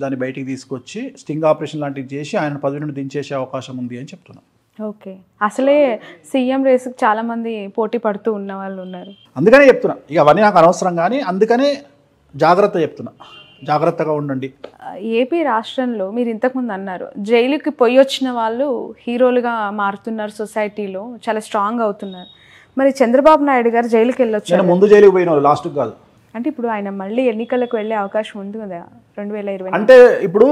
దాన్ని బయటికి తీసుకొచ్చి స్టింగ్ ఆపరేషన్ లాంటివి చేసి ఆయన పదవి నుండి దించేసే అవకాశం ఉంది అని చెప్తున్నాను. ఓకే, అసలే సీఎం రేసుకు చాలా మంది పోటీ పడుతూ ఉన్న వాళ్ళు ఉన్నారు. అందుకనే చెప్తున్నా, ఇక అవన్నీ నాకు అనవసరం, కానీ అందుకనే జాగ్రత్తగా ఉండండి. ఏపీ రాష్ట్రంలో మీరు ఇంతకుముందు అన్నారు జైలుకి పోయి వచ్చిన వాళ్ళు హీరోలుగా మారుతున్నారు, సొసైటీలో చాలా స్ట్రాంగ్ అవుతున్నారు. మరి చంద్రబాబు నాయుడు గారు జైలుకి వెళ్ళొచ్చు, ముందు జైలుకి పోయిన వాళ్ళు లాస్ట్కి కాదు అంటే ఇప్పుడు ఆయన మళ్ళీ ఎన్నికలకు వెళ్ళే అవకాశం ఉంది కదా 2020. అంటే ఇప్పుడు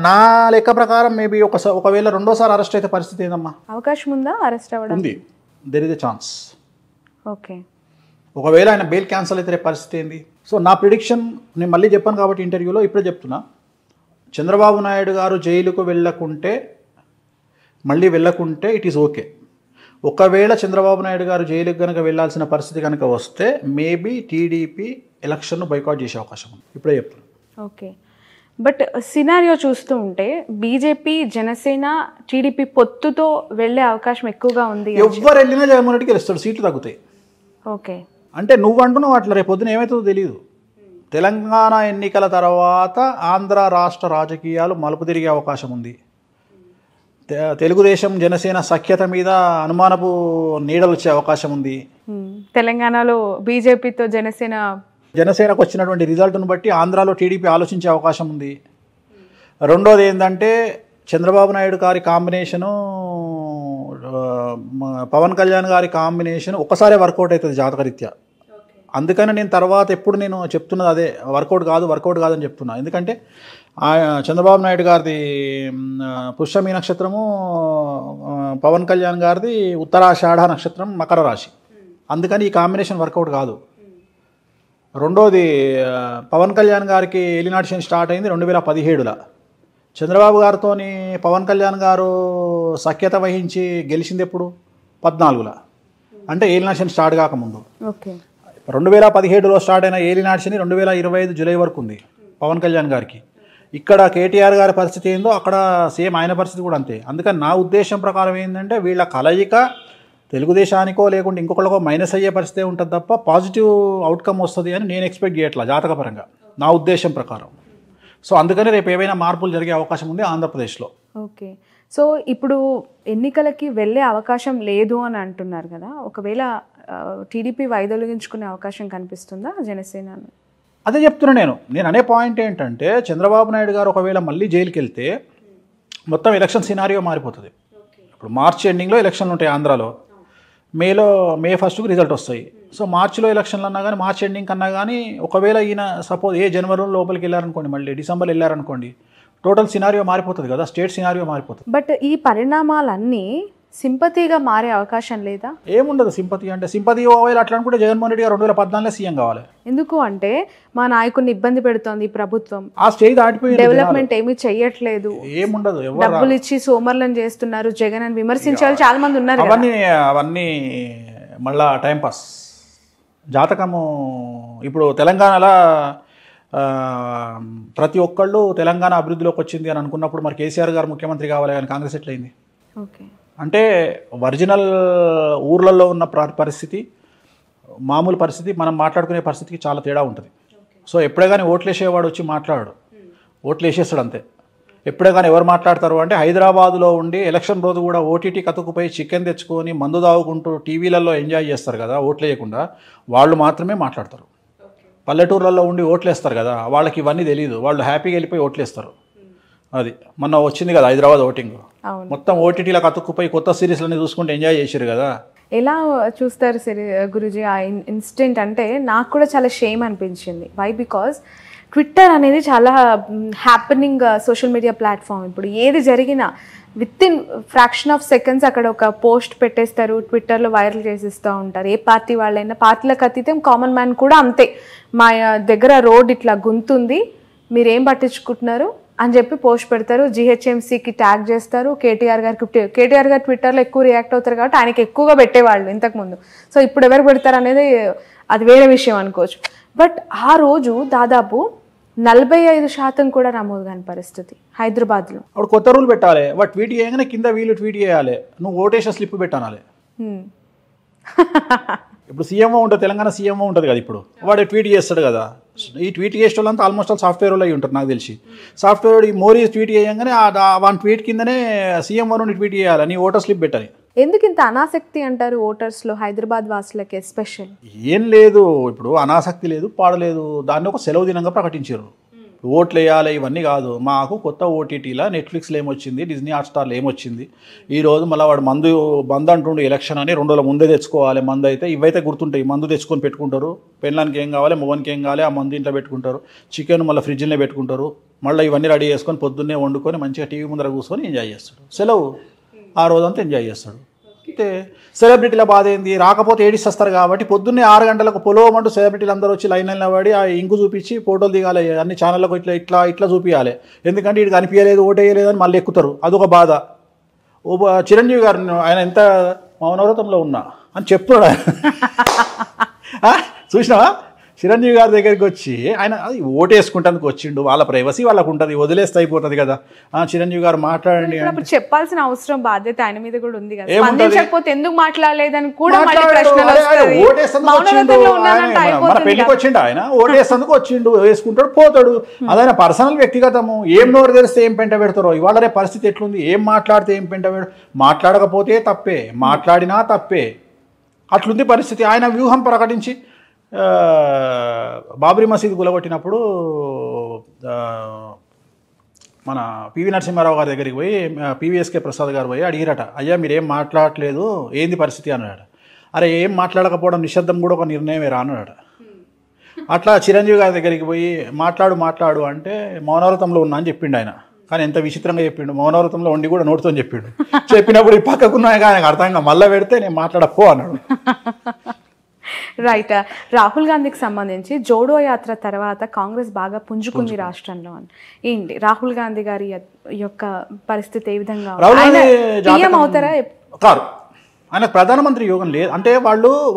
నా లెక్క ప్రకారం మేబీ ఒకవేళ రెండోసారి అరెస్ట్ అయితే పరిస్థితి ఏందమ్మా? అవకాశం ఉందా అరెస్ట్ అవ్వడం? ఉంది, there is a chance. Okay, ఒకవేళ ఆయన బెయిల్ క్యాన్సిల్ అయితే పరిస్థితి ఏంది? సో నా ప్రిడిక్షన్ నేను మళ్ళీ చెప్పాను కాబట్టి ఇంటర్వ్యూలో ఇప్పుడే చెప్తున్నా, చంద్రబాబు నాయుడు గారు జైలుకు వెళ్ళకుంటే ఇట్ ఈస్ ఓకే. ఒకవేళ చంద్రబాబు నాయుడు గారు జైలుకి కనుక వెళ్ళాల్సిన పరిస్థితి కనుక వస్తే మేబీ టీడీపీ ఎలక్షన్ను బైకాట్ చేసే అవకాశం ఉంది, ఇప్పుడే చెప్తున్నాను. ఓకే, బట్ సినారియో చూస్తూ ఉంటే బీజేపీ, జనసేన, టీడీపీ పొత్తుతో వెళ్ళే అవకాశం ఎక్కువగా ఉంది. ఎవరు వెళ్ళినా జగన్మోహన్ రెడ్డికి గెలుస్తాడు, సీట్లు తగ్గుతాయి. ఓకే, అంటే నువ్వు అంటున్నావు అట్లా, రేపు పొద్దున ఏమవుతుందో తెలియదు. తెలంగాణ ఎన్నికల తర్వాత ఆంధ్ర రాష్ట్ర రాజకీయాలు మలుపు తిరిగే అవకాశం ఉంది. తెలుగుదేశం జనసేన సఖ్యత మీద అనుమానపు నీడలు వచ్చే అవకాశం ఉంది. తెలంగాణలో బీజేపీతో జనసేనకు వచ్చినటువంటి రిజల్ట్ను బట్టి ఆంధ్రాలో టీడీపీ ఆలోచించే అవకాశం ఉంది. రెండోది ఏంటంటే చంద్రబాబు నాయుడు గారి కాంబినేషను, పవన్ కళ్యాణ్ గారి కాంబినేషన్ ఒక్కసారే వర్కౌట్ అవుతుంది జాతకరీత్యా. అందుకని నేను తర్వాత ఎప్పుడు నేను చెప్తున్నది అదే, వర్కౌట్ కాదని చెప్తున్నా. ఎందుకంటే చంద్రబాబు నాయుడు గారిది పుష్యమి నక్షత్రము, పవన్ కళ్యాణ్ గారిది ఉత్తరాషాఢ నక్షత్రం, మకర రాశి. అందుకని ఈ కాంబినేషన్ వర్కౌట్ కాదు. రెండోది పవన్ కళ్యాణ్ గారికి ఏలినాటి శని స్టార్ట్ అయింది 2017లో. చంద్రబాబు గారితో పవన్ కళ్యాణ్ గారు సఖ్యత వహించి గెలిచింది ఎప్పుడు? 14లో, అంటే ఏలినాటి శని స్టార్ట్ కాకముందు. 2017లో స్టార్ట్ అయిన ఏలినాటి శని 2025 జూలై వరకు ఉంది పవన్ కళ్యాణ్ గారికి. ఇక్కడ కేటీఆర్ గారి పరిస్థితి ఏందో అక్కడ సేమ్ ఆయన పరిస్థితి కూడా అంతే. అందుకని నా ఉద్దేశం ప్రకారం ఏంటంటే వీళ్ళ కలయిక తెలుగుదేశానికో లేకుంటే ఇంకొకళ్ళకో మైనస్ అయ్యే పరిస్థితి ఉంటుంది తప్ప పాజిటివ్ అవుట్కమ్ వస్తుంది అని నేను ఎక్స్పెక్ట్ చేయట్లా జాతకపరంగా, నా ఉద్దేశం ప్రకారం. సో అందుకని రేపు ఏవైనా మార్పులు జరిగే అవకాశం ఉంది ఆంధ్రప్రదేశ్లో. ఓకే, సో ఇప్పుడు ఎన్నికలకి వెళ్ళే అవకాశం లేదు అని అంటున్నారు కదా, ఒకవేళ టీడీపీ వైదొలిగించుకునే అవకాశం కనిపిస్తుందా జనసేన? అదే చెప్తున్నా నేను అనే పాయింట్ ఏంటంటే చంద్రబాబు నాయుడు గారు ఒకవేళ మళ్ళీ జైలుకి వెళ్తే మొత్తం ఎలక్షన్ సినారియో మారిపోతుంది. ఇప్పుడు మార్చి ఎండింగ్లో ఎలక్షన్లు ఉంటాయి ఆంధ్రాలో, మే 1కు రిజల్ట్ వస్తాయి. సో మార్చిలో ఎలక్షన్లు అన్నా కానీ, మార్చి ఎండింగ్ కన్నా కానీ, ఒకవేళ ఈయన సపోజ్ జనవరిలో లోపలికి వెళ్ళారనుకోండి, మళ్ళీ డిసెంబర్లో వెళ్ళారనుకోండి, టోటల్ సినారియో మారిపోతుంది కదా, స్టేట్ సినారియో మారిపోతుంది. బట్ ఈ పరిణామాలన్నీ సింపతిగా మారే అవకాశం లేదా? ఏముండదు సింపతి అంటే, సింపతి ఒకవేళ అట్లా అనుకుంటే జగన్మోహన్ రెడ్డి గారు 2014లో సీఎం కావాలి. ఎందుకు అంటే మా నాయకుడిని ఇబ్బంది పెడుతోంది ప్రభుత్వం, ఆ స్టేజ్ దాటిపోయి డెవలప్మెంట్ ఏమీ చెయ్యట్లేదు, ఏముండదు, డబ్బులు ఇచ్చి సోమర్లను చేస్తున్నారు జగన్ అని విమర్శించే వాళ్ళు చాలా మంది ఉన్నారు. అవన్నీ మళ్ళా టైంపాస్ జాతకము. ఇప్పుడు తెలంగాణలో ప్రతి ఒక్కళ్ళు తెలంగాణ అభివృద్ధిలోకి వచ్చింది అని అనుకున్నప్పుడు మరి కేసీఆర్ గారు ముఖ్యమంత్రి కావాలి కానీ కాంగ్రెస్ ఎట్లయింది? ఓకే, అంటే ఒరిజినల్ ఊర్లలో ఉన్న పరిస్థితి, మామూలు పరిస్థితి, మనం మాట్లాడుకునే పరిస్థితికి చాలా తేడా ఉంటుంది. సో ఎప్పుడే కానీ ఓట్లు వేసేవాడు వచ్చి మాట్లాడాడు, ఓట్లు వేసేస్తాడు అంతే. ఎప్పుడే కానీ ఎవరు మాట్లాడతారు అంటే హైదరాబాదులో ఉండి ఎలక్షన్ రోజు కూడా ఓటీటీ కతుకుపోయి చికెన్ తెచ్చుకొని మందు తాగుకుంటూ టీవీలలో ఎంజాయ్ చేస్తారు కదా, ఓట్లు వేయకుండా, వాళ్ళు మాత్రమే మాట్లాడతారు. పల్లెటూర్లలో ఉండి ఓట్లు వేస్తారు కదా, వాళ్ళకి ఇవన్నీ తెలియదు, వాళ్ళు హ్యాపీగా వెళ్ళిపోయి ఓట్లు వేస్తారు. అది మొన్న వచ్చింది కదా హైదరాబాద్ ఓటింగ్, మొత్తం ఓటీటీలో కతుక్కుపోయి కొత్త సిరీస్లన్నీ చూసుకుంటూ ఎంజాయ్ చేశారు కదా. ఎలా చూస్తారు గురుజీ ఆ ఇన్సిడెంట్? అంటే నాకు కూడా చాలా షేమ్ అనిపించింది. వై? బికాజ్ ట్విట్టర్ అనేది చాలా హ్యాపెనింగ్ సోషల్ మీడియా ప్లాట్ఫామ్. ఇప్పుడు ఏది జరిగినా with in fraction of seconds అక్కడ ఒక పోస్ట్ పెట్టేస్తారు, ట్విట్టర్లో వైరల్ చేసేస్తూ ఉంటారు. ఏ పార్టీ వాళ్ళైనా, పార్టీలకు అతీతం కామన్ మ్యాన్ కూడా అంతే. మా దగ్గర రోడ్ ఇట్లా గుంతుంది, మీరేం పట్టించుకుంటున్నారు అని చెప్పి పోస్ట్ పెడతారు, జిహెచ్ఎంసీకి ట్యాగ్ చేస్తారు, కేటీఆర్ గారు ట్విట్టర్లో ఎక్కువ రియాక్ట్ అవుతారు కాబట్టి ఆయనకి ఎక్కువగా పెట్టేవాళ్ళు ఇంతకుముందు. సో ఇప్పుడు ఎవరు పెడతారు అనేది అది వేరే విషయం అనుకోవచ్చు. బట్ ఆ రోజు దాదాపు 45% కూడా నమోదు కాని పరిస్థితి హైదరాబాద్లో. అప్పుడు కొత్త రూల్ పెట్టాలి, వాడు ట్వీట్ చేయగానే కింద వీళ్ళు ట్వీట్ చేయాలి, నువ్వు ఓటేసిన స్లిప్ పెట్టాలి. ఇప్పుడు సీఎంఓ ఉంటుంది, తెలంగాణ సీఎంఓ ఉంటుంది కదా, ఇప్పుడు వాడు ట్వీట్ చేస్తాడు కదా, ఈ ట్వీట్ చేసే వాళ్ళంతా ఆల్మోస్ట్ ఆల్ సాఫ్ట్వేర్ వాళ్ళు అయి ఉంటారు నాకు తెలిసి. సాఫ్ట్వేర్ ఈ మోరీ ట్వీట్ చేయగానే వన్ ట్వీట్ కిందనే సీఎం వరుణ్ ట్వీట్ చేయాలి, నీ ఓటర్ స్లిప్ పెట్టని. ఎందుకు ఇంత అనాసక్తి అంటారు ఓటర్స్లో హైదరాబాద్ వాసులకి ఎస్పెషల్? ఏం లేదు, ఇప్పుడు అనాసక్తి లేదు, పాడలేదు, దాన్ని ఒక సెలవు దినంగా ప్రకటించారు. ఓట్లు వేయాలి ఇవన్నీ కాదు, మాకు కొత్త ఓటీటీలా నెట్ఫ్లిక్స్లో ఏమొచ్చింది, డిజ్నీ హాట్స్టార్లో ఏమొచ్చింది, ఈరోజు మళ్ళీ వాడు మందు అంటుండు ఎలక్షన్ అని 2 రోజుల ముందే తెచ్చుకోవాలి మందు. అయితే ఇవైతే గుర్తుంటాయి, మందు తెచ్చుకొని పెట్టుకుంటారు, పెళ్ళానికి ఏం కావాలి మొగనికి ఏం కావాలి ఆ మందు ఇంట్లో పెట్టుకుంటారు, చికెన్ మళ్ళీ ఫ్రిడ్జ్లో పెట్టుకుంటారు, మళ్ళీ ఇవన్నీ రెడీ చేసుకొని పొద్దున్నే వండుకొని మంచిగా టీవీ ముందర కూర్చొని ఎంజాయ్ చేస్తాడు. సెలవు ఆ రోజంతా ఎంజాయ్ చేస్తాడు. అయితే సెలబ్రిటీల బాధ ఏంది, రాకపోతే ఏడిస్తారు కాబట్టి పొద్దున్నే 6 గంటలకు పొలవమంటూ సెలబ్రిటీలు అందరూ వచ్చి లైన్ పడి ఆ ఇంకు చూపించి ఫోటోలు దిగాలి, అన్ని ఛానళ్ళకు ఇట్లా చూపించాలి. ఎందుకంటే ఇటు కనిపించలేదు ఓటేయలేదు అని మళ్ళీ ఎక్కుతారు, అదొక బాధ. చిరంజీవి గారు ఆయన ఎంత మౌనవ్రతంలో ఉన్నా అని చెప్తున్నాడు చూసినావా, చిరంజీవి గారి దగ్గరికి వచ్చి ఆయన అది ఓటేసుకుంటానికి వచ్చిండు, వాళ్ళ ప్రైవసీ వాళ్ళకు ఉంటుంది, వదిలేస్తే అయిపోతుంది కదా. చిరంజీవి గారు మాట్లాడండి అంటే చెప్పాల్సిన అవసరం బాధ్యత ఆయన మీద కూడా ఉంది కదా, స్పందించకపోతే ఎందుకు మాట్లాడలేదని కూడా ప్రశ్నలు వస్తాయి. మన పెళ్లికి వచ్చిండు ఆయన, ఓటేసేందుకు వచ్చిండు, వేసుకుంటాడు పోతాడు, అదైనా పర్సనల్ వ్యక్తిగతము. ఏం నోరు తెరిస్తే ఏం పెంట పెడతారో, ఇవాళ రేపు పరిస్థితి ఎట్లుంది, ఏం మాట్లాడితే ఏం పెంట మాట్లాడకపోతే తప్పే, మాట్లాడినా తప్పే, అట్లుంది పరిస్థితి. ఆయన వ్యూహం ప్రకటించి బాబ్రీ మసీద్ కూలగొట్టినప్పుడు మన పివి నరసింహారావు గారి దగ్గరికి పోయి పివిఎస్కే ప్రసాద్ గారు పోయి అడిగిరట, అయ్యా మీరేం మాట్లాడలేదు ఏంది పరిస్థితి అన్నాడు. అరే ఏం మాట్లాడకపోవడం నిశ్శబ్దం కూడా ఒక నిర్ణయమే రా అన్నాడట. అట్లా చిరంజీవి గారి దగ్గరికి పోయి మాట్లాడు అంటే మౌనవ్రతంలో ఉన్నా అని చెప్పిండు ఆయన. కానీ ఎంత విచిత్రంగా చెప్పిండు, మౌనవ్రతంలో ఉండి కూడా నోటితో చెప్పిండు. చెప్పినప్పుడు ఈ పక్కకున్నాయి కానీ ఆయనకు అర్థంగా మళ్ళీ పెడితే నేను మాట్లాడపో అన్నాడు. రైట్. రాహుల్ గాంధీకి సంబంధించి జోడో యాత్ర తర్వాత కాంగ్రెస్ బాగా పుంజుకుంది రాష్ట్రంలో అని. ఏంటి రాహుల్ గాంధీ గారి యొక్క పరిస్థితి ఏ విధంగా అవుతారా? కాదు, ఆయన ప్రధానమంత్రి యోగం లేదు. అంటే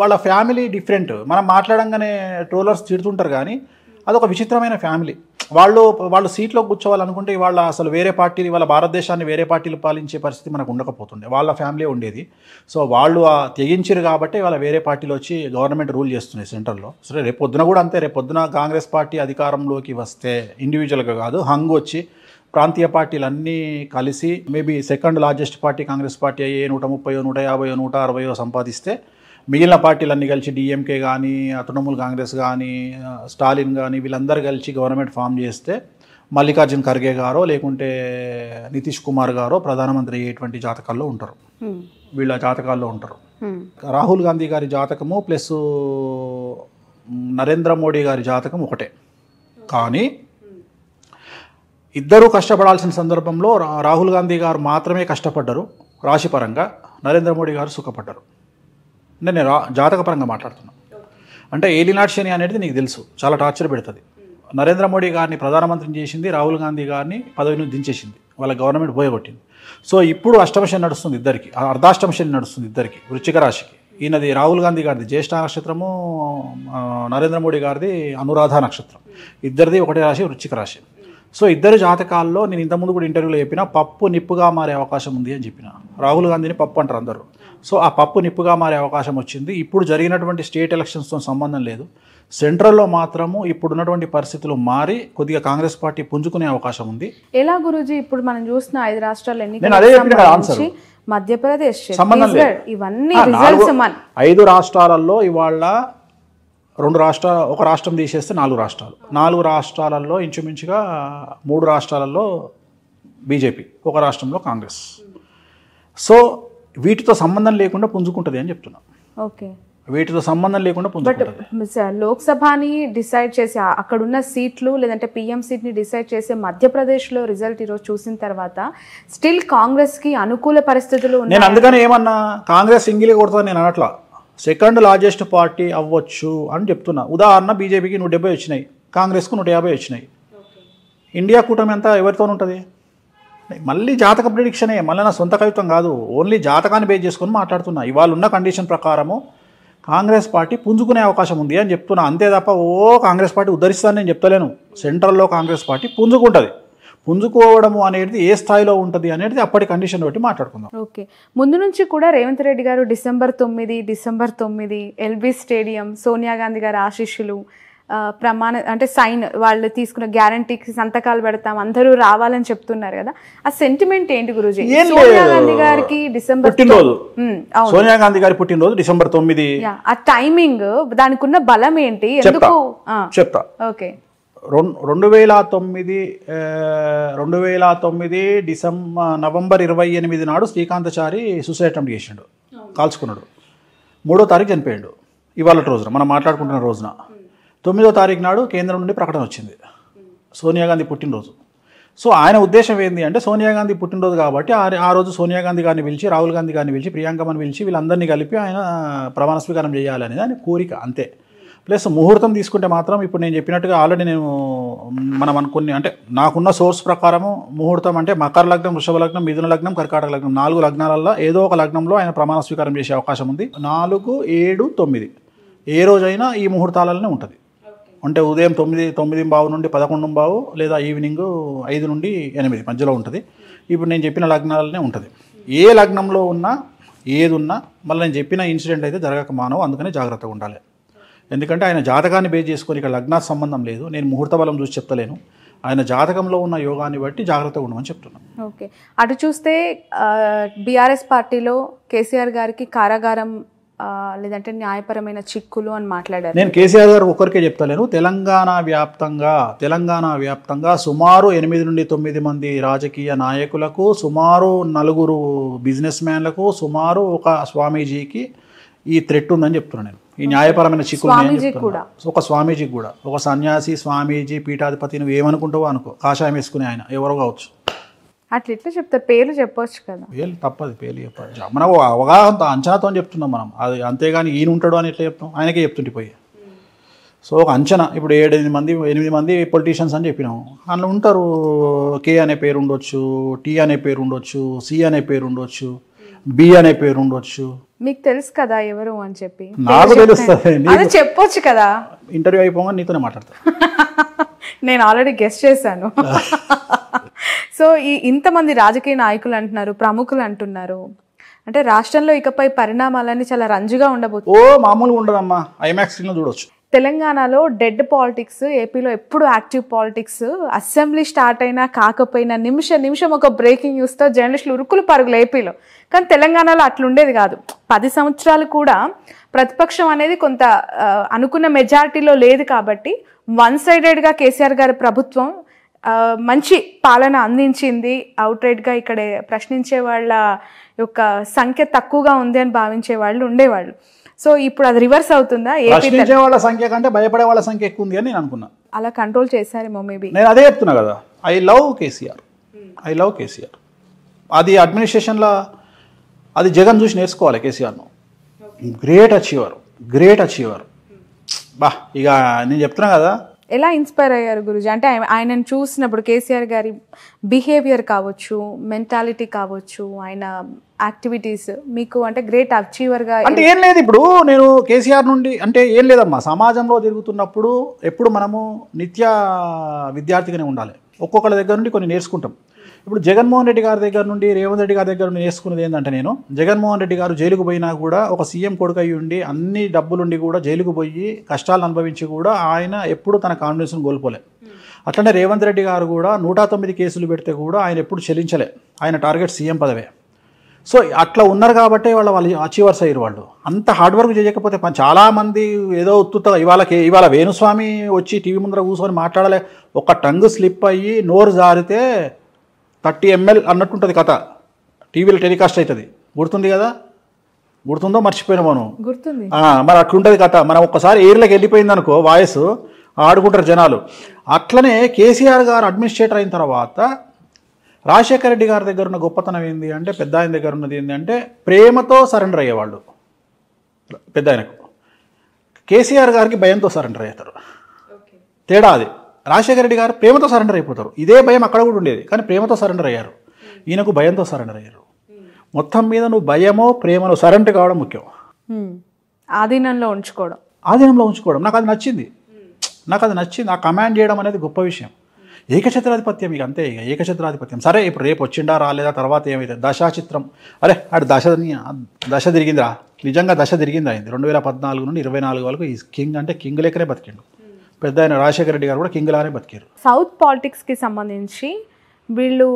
వాళ్ళ ఫ్యామిలీ డిఫరెంట్. మనం మాట్లాడంగానే ట్రోలర్స్ తిడుతుంటారు కానీ అదొక విచిత్రమైన ఫ్యామిలీ. వాళ్ళు సీట్లో కూర్చోవాలనుకుంటే ఇవాళ అసలు వేరే పార్టీలు, వాళ్ళ భారతదేశాన్ని వేరే పార్టీలు పాలించే పరిస్థితి మనకు ఉండకపోతుండే, వాళ్ళ ఫ్యామిలీ ఉండేది. సో వాళ్ళు తెగించారు కాబట్టి వాళ్ళ వేరే పార్టీలు వచ్చి గవర్నమెంట్ రూల్ చేస్తున్నాయి సెంట్రల్లో. సరే రేపు పొద్దున కూడా అంతే, రేపు పొద్దున కాంగ్రెస్ పార్టీ అధికారంలోకి వస్తే ఇండివిజువల్గా కాదు హంగ్ వచ్చి ప్రాంతీయ పార్టీలన్నీ కలిసి maybe second largest party Congress party అయ్యే 130, 150, 160 సంపాదిస్తే మిగిలిన పార్టీలన్నీ కలిసి డిఎంకే కానీ తృణమూల్ కాంగ్రెస్ కానీ స్టాలిన్ కానీ వీళ్ళందరూ కలిసి గవర్నమెంట్ ఫామ్ చేస్తే మల్లికార్జున్ ఖర్గే గారో లేకుంటే నితీష్ కుమార్ గారో ప్రధానమంత్రి అయ్యేటువంటి జాతకాల్లో ఉంటారు, వీళ్ళ జాతకాల్లో ఉంటారు. రాహుల్ గాంధీ గారి జాతకము ప్లస్ నరేంద్ర మోడీ గారి జాతకం ఒకటే. కానీ ఇద్దరూ కష్టపడాల్సిన సందర్భంలో రాహుల్ గాంధీ గారు మాత్రమే కష్టపడ్డారు రాశిపరంగా, నరేంద్ర మోడీ గారు సుఖపడ్డారు. అంటే నేను జాతకపరంగా మాట్లాడుతున్నాను. అంటే ఏలినాటి శని అనేది నీకు తెలుసు, చాలా టార్చర్ పెడుతుంది. నరేంద్ర మోడీ గారిని ప్రధానమంత్రిని చేసింది, రాహుల్ గాంధీ గారిని పదవి నుంచి దించేసింది, వాళ్ళ గవర్నమెంట్ పోయగొట్టింది. సో ఇప్పుడు అష్టమ శని నడుస్తుంది ఇద్దరికి, అర్ధాష్టమ శని నడుస్తుంది ఇద్దరికి, వృశ్చిక రాశికి. ఈయనది రాహుల్ గాంధీ గారిది జ్యేష్ఠ నక్షత్రము, నరేంద్ర మోడీ గారిది అనురాధ నక్షత్రం, ఇద్దరిది ఒకటే రాశి వృశ్చిక రాశి. సో ఇద్దరు జాతకాల్లో నేను ఇంతకుముందు కూడా ఇంటర్వ్యూలో చెప్పిన పప్పు నిప్పుగా మారే అవకాశం ఉంది అని చెప్పిన. రాహుల్ గాంధీని పప్పు అంటారు అందరూ. సో ఆ పప్పు నిప్పుగా మారే అవకాశం వచ్చింది. ఇప్పుడు జరిగినటువంటి స్టేట్ ఎలక్షన్స్తో సంబంధం లేదు, సెంట్రల్లో మాత్రము ఇప్పుడున్నటువంటి పరిస్థితులు మారి కొద్దిగా కాంగ్రెస్ పార్టీ పుంజుకునే అవకాశం ఉంది. ఎలా గురూజీ ఇప్పుడు మనం చూస్తున్న 5 రాష్ట్రాలు నేను అదే చెప్పిన ఆన్సర్, మధ్యప్రదేశ్ సంబంధం లేదు. ఇవన్నీ 5 రాష్ట్రాలలో ఇవాళ ఒక రాష్ట్రం తీసేస్తే 4 రాష్ట్రాలు, 4 రాష్ట్రాలలో ఇంచుమించుగా 3 రాష్ట్రాలలో బీజేపీ, ఒక రాష్ట్రంలో కాంగ్రెస్. సో వీటితో సంబంధం లేకుండా పుంజుకుంటుంది అని చెప్తున్నా. ఓకే, వీటితో సంబంధం లేకుండా పుంజుకుంటుంది. లోక్సభని డిసైడ్ చేసి అక్కడున్న సీట్లు లేదంటే పిఎం సీట్ని డిసైడ్ చేసే మధ్యప్రదేశ్లో రిజల్ట్ ఈరోజు చూసిన తర్వాత స్టిల్ కాంగ్రెస్కి అనుకూల పరిస్థితులు ఉన్నాయి. నేను అందుకని ఏమన్నా కాంగ్రెస్ సింగిల్ కొడుతుంది నేను అనట్లా, సెకండ్ లార్జెస్ట్ పార్టీ అవ్వచ్చు అని చెప్తున్నా. ఉదాహరణ బీజేపీకి 170 వచ్చినాయి, కాంగ్రెస్కు 150 వచ్చినాయి. ఇండియా కూటమి అంతా ఎవరితో ఉంటుంది? మళ్ళీ జాతక ప్రిడిక్షనే, మళ్ళీ నా సొంత కవిత్వం కాదు, ఓన్లీ జాతకాన్ని బేస్ చేసుకొని మాట్లాడుతున్నా. ఇవాళ ఉన్న కండిషన్ ప్రకారము కాంగ్రెస్ పార్టీ పుంజుకునే అవకాశం ఉంది అని చెప్తున్నా, అంతే తప్ప కాంగ్రెస్ పార్టీ ఉద్ధరిస్తానని నేను చెప్తలేను. సెంట్రల్లో కాంగ్రెస్ పార్టీ పుంజుకుంటుంది. పుంజుకోవడము అనేది ఏ స్థాయిలో ఉంటుంది అనేది అప్పటి కండిషన్ బట్టి మాట్లాడుకుందాం. ఓకే, ముందు నుంచి కూడా రేవంత్ రెడ్డి గారు December 9 LB stadium, Sonia Gandhi గారి ఆశీస్సులు, ప్రమాణ అంటే సైన్ వాళ్ళు తీసుకున్న గ్యారంటీకి సంతకాలు పెడతాం అందరూ రావాలని చెప్తున్నారు కదా, ఆ సెంటిమెంట్ ఏంటి గురూజీ? సోనియా గాంధీ గారికి డిసెంబర్ పుట్టినరోజు, సోనియా గాంధీ గారి పుట్టినరోజు డిసెంబర్ 9. ఆ టైమింగ్, దానికి ఉన్న బలం ఏంటి? ఎందుకు చెప్తా. ఓకే, 2009 నవంబర్ 28 నాడు శ్రీకాంతచారి సూసైడ్ అటెంప్ట్ చేసిండు, కాల్చుకున్నాడు. 3వ తారీఖు చనిపోయాడు. ఇవాళ రోజున మనం మాట్లాడుకుంటున్న రోజున 9వ తారీఖు నాడు కేంద్రం నుండి ప్రకటన వచ్చింది సోనియా గాంధీ పుట్టినరోజు. సో ఆయన ఉద్దేశం ఏంటి అంటే సోనియా గాంధీ పుట్టినరోజు కాబట్టి ఆ రోజు సోనియా గాంధీ గారిని పిలిచి, రాహుల్ గాంధీ గారిని పిలిచి, ప్రియాంకమ్మని పిలిచి వీళ్ళందరినీ కలిపి ఆయన ప్రమాణ స్వీకారం చేయాలనేది ఆయన కోరిక అంతే. ప్లస్ ముహూర్తం తీసుకుంటే మాత్రం ఇప్పుడు నేను చెప్పినట్టుగా ఆల్రెడీ మనం అనుకుని అంటే నాకున్న సోర్స్ ప్రకారము ముహూర్తం అంటే మకర లగ్నం, వృషభ లగ్నం, మిథున లగ్నం, కర్కాటక లగ్నం 4 లగ్నాలలో ఏదో ఒక లగ్నంలో ఆయన ప్రమాణ స్వీకారం చేసే అవకాశం ఉంది. 4, 7, 9 ఏ రోజైనా ఈ ముహూర్తాలలోనే ఉంటుంది. అంటే ఉదయం 9:15 నుండి 11:15 లేదా ఈవినింగ్ 5 నుండి 8 మధ్యలో ఉంటుంది. ఇప్పుడు నేను చెప్పిన లగ్నాలనే ఉంటుంది. ఏ లగ్నంలో ఉన్నా ఏది ఉన్నా మళ్ళీ నేను చెప్పిన ఇన్సిడెంట్ అయితే జరగక మానవు, అందుకనే జాగ్రత్తగా ఉండాలి. ఎందుకంటే ఆయన జాతకాన్ని బేస్ చేసుకొని ఇక్కడ లగ్నానికి సంబంధం లేదు, నేను ముహూర్త బలం చూసి చెప్తలేను, ఆయన జాతకంలో ఉన్న యోగాన్ని బట్టి జాగ్రత్తగా ఉండమని చెప్తున్నాను. ఓకే, అటు చూస్తే బీఆర్ఎస్ పార్టీలో కేసీఆర్ గారికి కారాగారం లేదంటే న్యాయపరమైన చిక్కులు అని మాట్లాడారు. నేను కేసీఆర్ గారు ఒక్కరికే చెప్తలేను, తెలంగాణ వ్యాప్తంగా సుమారు 8 నుండి 9 మంది రాజకీయ నాయకులకు, సుమారు 4 బిజినెస్ మ్యాన్లకు, సుమారు ఒక స్వామీజీకి ఈ థ్రెట్ ఉందని చెప్తున్నాను నేను. ఈ న్యాయపరమైన చిక్కులు ఒక స్వామీజీకి కూడా, ఒక సన్యాసి, స్వామీజీ, పీఠాధిపతి, నువ్వు ఏమనుకుంటావో అనుకో, కాషాయం వేసుకునే ఆయన ఎవరో కావచ్చు. అట్లా ఎట్లా చెప్తారు? పేర్లు చెప్పొచ్చు కదా. పేర్లు తప్పదు, పేర్లు చెప్పచ్చు. మనం అవగాహనతో అంచనాతో చెప్తున్నాం మనం, అది అంతేగాని ఈయన ఉంటాడు అని ఎట్లా చెప్తాం, ఆయనకే చెప్తుంటే పోయి. సో ఒక అంచనా, ఇప్పుడు 8 మంది పొలిటీషియన్స్ అని చెప్పినాము, అందులో ఉంటారు. కే అనే పేరు ఉండొచ్చు, టీ అనే పేరు ఉండొచ్చు, సి అనే పేరు ఉండొచ్చు, బి అనే పేరు ఉండొచ్చు. మీకు తెలుసు కదా ఎవరు అని చెప్పి? నాకు తెలుస్తుంది, చెప్పొచ్చు కదా. ఇంటర్వ్యూ అయిపోగా నీతోనే మాట్లాడతా. నేను ఆల్రెడీ గెస్ట్ చేశాను. సో ఇంతమంది రాజకీయ నాయకులు అంటున్నారు, ప్రముఖులు అంటున్నారు, అంటే రాష్ట్రంలో ఇకపై పరిణామాలన్నీ చాలా రంజుగా ఉండబోతుంది. మామూలుగా ఉండదమ్మా, ఐమాక్స్ స్క్రీన్లో చూడొచ్చు. తెలంగాణలో డెడ్ పాలిటిక్స్, ఏపీలో ఎప్పుడు యాక్టివ్ పాలిటిక్స్. అసెంబ్లీ స్టార్ట్ అయినా కాకపోయినా నిమిషం ఒక బ్రేకింగ్ న్యూస్తో జర్నలిస్టులు ఉరుకులు పరుగులు ఏపీలో. కానీ తెలంగాణలో అట్లుండేది కాదు. 10 సంవత్సరాలు కూడా ప్రతిపక్షం అనేది కొంత అనుకున్న మెజారిటీలో లేదు కాబట్టి వన్ సైడెడ్గా కేసీఆర్ గారి ప్రభుత్వం మంచి పాలన అందించింది. అవుట్రైట్గా ఇక్కడ ప్రశ్నించే వాళ్ళ యొక్క సంఖ్య తక్కువగా ఉంది అని భావించే వాళ్ళు ఉండేవాళ్ళు. సో ఇప్పుడు అది రివర్స్ అవుతుందా? ప్రశ్నించే వాళ్ళ సంఖ్య కంటే భయపడే వాళ్ళ సంఖ్య ఎక్కువ ఉంది అని నేను అనుకున్నా. అలా కంట్రోల్ చేశారేమో మేబీ. నేను అదే చెప్తున్నా కదా, ఐ లవ్ కేసీఆర్. అది అడ్మినిస్ట్రేషన్లో అది జగన్ చూసి నేర్చుకోవాలి కేసీఆర్ను. Great achiever. బా ఇక నేను చెప్తున్నా కదా. ఎలా ఇన్స్పైర్ అయ్యారు గురుజీ? అంటే ఆయనను చూసినప్పుడు కేసీఆర్ గారి బిహేవియర్ కావచ్చు, మెంటాలిటీ కావచ్చు, ఆయన యాక్టివిటీస్ మీకు అంటే గ్రేట్ అచీవర్గా అంటే ఏం లేదు. ఇప్పుడు నేను కేసీఆర్ నుండి అంటే ఏం లేదమ్మా, సమాజంలో తిరుగుతున్నప్పుడు ఎప్పుడు మనము నిత్య విద్యార్థిగానే ఉండాలి. ఒక్కొక్కళ్ళ దగ్గర నుండి కొన్ని నేర్చుకుంటాం. ఇప్పుడు జగన్మోహన్ రెడ్డి గారి దగ్గర నుండి, రేవంత్ రెడ్డి గారి దగ్గర నుండి నేర్చుకున్నది ఏంటంటే, నేను జగన్మోహన్ రెడ్డి గారు జైలుకు పోయినా కూడా ఒక సీఎం కొడుకు అయ్యి ఉండి అన్ని డబ్బులుండి కూడా జైలుకు పోయి కష్టాలు అనుభవించి కూడా ఆయన ఎప్పుడు తన కాన్ఫిడెన్స్ను కోల్పోలే. అట్లనే రేవంత్ రెడ్డి గారు కూడా 109 కేసులు పెడితే కూడా ఆయన ఎప్పుడు చెల్లించలే. ఆయన టార్గెట్ సీఎం పదవే. సో అట్లా ఉన్నారు కాబట్టి వాళ్ళు అచీవర్స్ అయ్యారు. వాళ్ళు అంత హార్డ్ వర్క్ చేయకపోతే చాలామంది ఏదో ఉత్తుగా ఇవాళ వేణుస్వామి వచ్చి టీవీ ముందర కూర్చొని మాట్లాడలే, ఒక టంగ్ స్లిప్ అయ్యి నోరు జారితే 30 ml అన్నట్టుంటుంది కథ. టీవీలో టెలికాస్ట్ అవుతుంది, గుర్తుంది కదా? గుర్తుందో మర్చిపోయినా మనం? గుర్తుంది. మరి అట్లుంటుంది కథ. మనం ఒక్కసారి ఎయిర్లోకి వెళ్ళిపోయింది అనుకో, వాయిస్ ఆడుకుంటారు జనాలు. అట్లనే కేసీఆర్ గారు అడ్మినిస్ట్రేటర్ అయిన తర్వాత రాజశేఖర రెడ్డి గారి దగ్గర ఉన్న గొప్పతనం ఏంది అంటే, పెద్ద ఆయన దగ్గర ఉన్నది ఏంటి అంటే ప్రేమతో సరెండర్ అయ్యేవాళ్ళు. పెద్ద ఆయనకు కేసీఆర్ గారికి భయంతో సరెండర్ అవుతారు. తేడా అది. రాజశేఖర రెడ్డి గారు ప్రేమతో సరెండర్ అయిపోతారు. ఇదే భయం అక్కడ కూడా ఉండేది, కానీ ప్రేమతో సరెండర్ అయ్యారు. ఈయనకు భయంతో సరెండర్ అయ్యారు. మొత్తం మీద నువ్వు భయమో ప్రేమలో సరెండర్ కావడం ముఖ్యం. ఆధీనంలో ఉంచుకోవడం. నాకు అది నచ్చింది. ఆ కమాండ్ చేయడం అనేది గొప్ప విషయం. ఏకఛత్రాధిపత్యం ఇక అంతే. ఇక ఏకఛత్రాధిపత్యం. సరే ఇప్పుడు రేపు వచ్చిండా రాలేదా తర్వాత ఏమైతే దశాచిత్రం, అరే అటు దశ తిరిగిందిరా, నిజంగా దశ తిరిగింది అయింది. 2014 నుండి 24 వరకు ఈ కింగ్ అంటే కింగ్ లెక్కనే బతికిండు. పెద్ద ఆయన రాజశేఖర రెడ్డి గారు కూడా కింగ్లానే బతికారు. సౌత్ పాలిటిక్స్కి సంబంధించి వీళ్ళు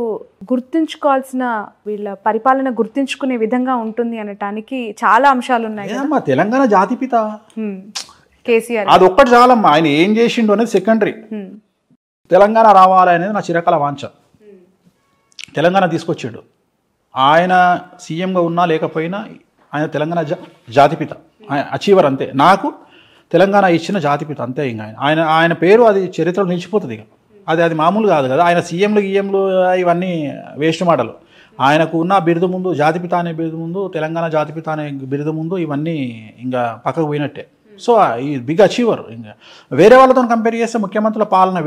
గుర్తుంచుకోవాల్సిన, వీళ్ళ పరిపాలన గుర్తుంచుకునే విధంగా ఉంటుంది అనటానికి చాలా అంశాలు ఉన్నాయి. ఏదమ్మా తెలంగాణ జాతిపిత కేసీఆర్, అది ఒక్కటి చాలమ్మా. ఆయన ఏం చేసిండు అనేది సెకండరీ. తెలంగాణ రావాలి అనేది నా చిరకాల వాంఛ. తెలంగాణ తీసుకొచ్చాడు. ఆయన సీఎంగా ఉన్నా లేకపోయినా ఆయన తెలంగాణ జాతిపిత, ఆయన అచీవర్ అంతే. నాకు తెలంగాణ ఇచ్చిన జాతిపిత అంతే. ఇంకా ఆయన పేరు అది చరిత్రలో నిలిచిపోతుంది. ఇక అది మామూలు కాదు కదా. ఆయన సీఎంలు గీఎంలు ఇవన్నీ వేస్ట్ మాటలు. ఆయనకు ఉన్న బిరుదు ముందు, జాతిపిత అనే బిరుదు ముందు, తెలంగాణ జాతిపిత అనే బిరుదు ముందు ఇవన్నీ ఇంకా పక్కకు పోయినట్టే. సో ఈ బిగ్ అచీవర్. ఇంకా వేరే వాళ్ళతో కంపేర్ చేస్తే ముఖ్యమంత్రుల పాలన